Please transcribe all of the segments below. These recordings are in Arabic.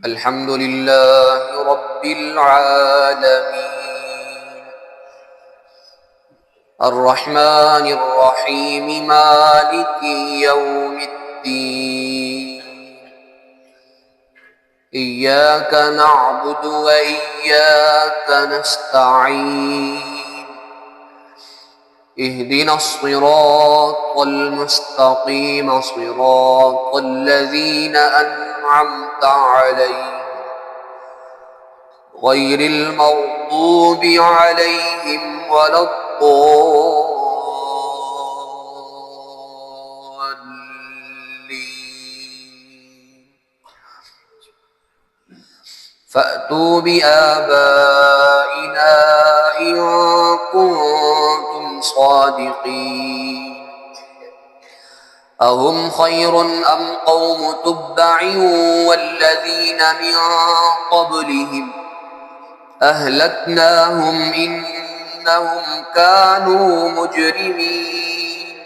الحمد لله رب العالمين الرحمن الرحيم مالك يوم الدين إياك نعبد وإياك نستعين اهدنا الصراط المستقيم صراط الذين أنعمت عليهم غير المغضوب عليهم ولا الضالين فأتوا بآبائنا إن كنتم صادقين أهم خير أم قوم تبع والذين من قبلهم أهلكناهم إنهم كانوا مجرمين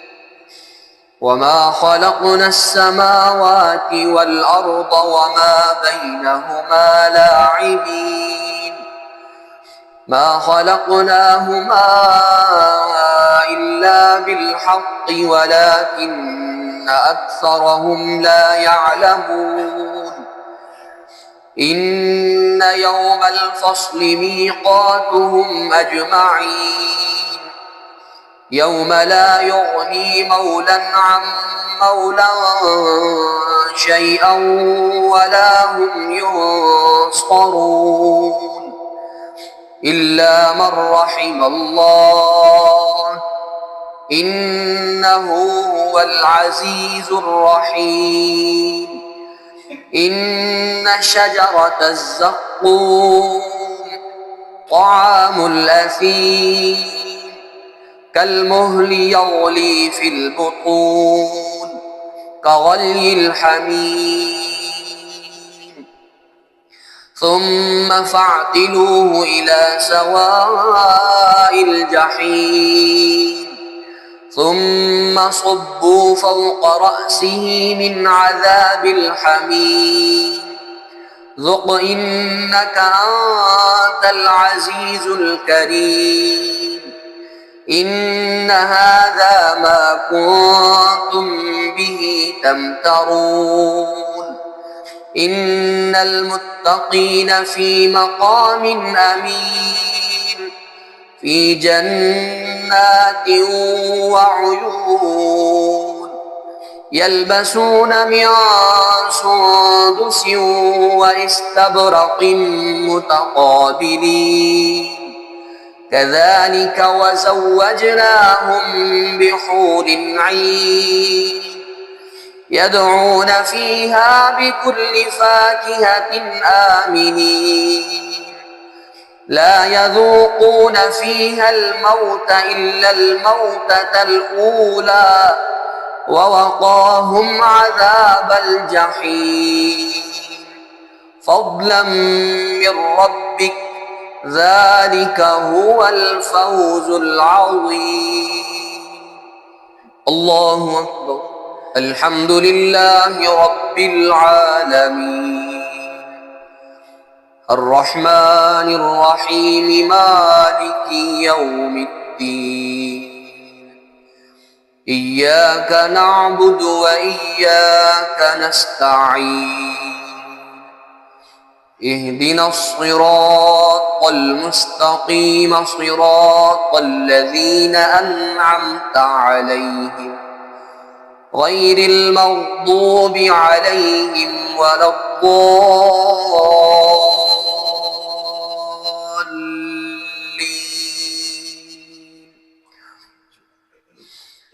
وما خلقنا السماوات والأرض وما بينهما لاعبين ما خلقناهما إلا بالحق ولكن أكثرهم لا يعلمون إن يوم الفصل ميقاتهم أجمعين يوم لا يغني مولى عن مولى شيئا ولا هم ينصرون إلا من رحم الله إنه هو العزيز الرحيم إن شجرة الزقوم طعام الأثيم كالمهل يغلي في البطون كغلي الحميم ثم فاعتلوه إلى سواء الجحيم ثم صبوا فوق رأسه من عذاب الحميم ذق إنك أنت العزيز الكريم إن هذا ما كنتم به تمترون إن المتقين في مقام أمين في جنات وعيون يلبسون من سندس واستبرق متقابلين كذلك وزوجناهم بحور عين يدعون فيها بكل فاكهة آمنين لا يذوقون فيها الموت إلا الموتة الأولى ووقاهم عذاب الجحيم فضلا من ربك ذلك هو الفوز العظيم الله أكبر الحمد لله رب العالمين الرحمن الرحيم مالك يوم الدين إياك نعبد وإياك نستعين اهدنا الصراط المستقيم صراط الذين أنعمت عليهم غير المغضوب عليهم ولا الضالين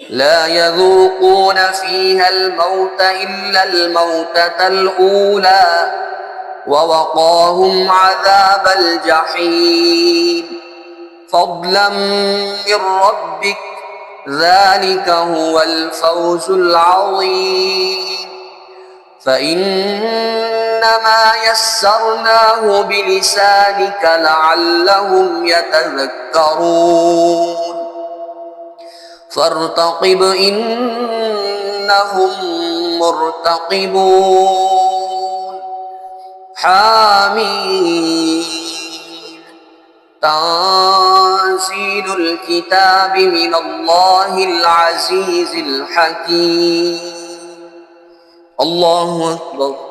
لا يذوقون فيها الموت إلا الموتة الأولى ووقاهم عذاب الجحيم فضلا من ربك ذلك هو الفوز العظيم فإنما يسرناه بلسانك لعلهم يتذكرون فارتقب إنهم مرتقبون حامين تنزيل الكتاب من الله العزيز الحكيم الله أكبر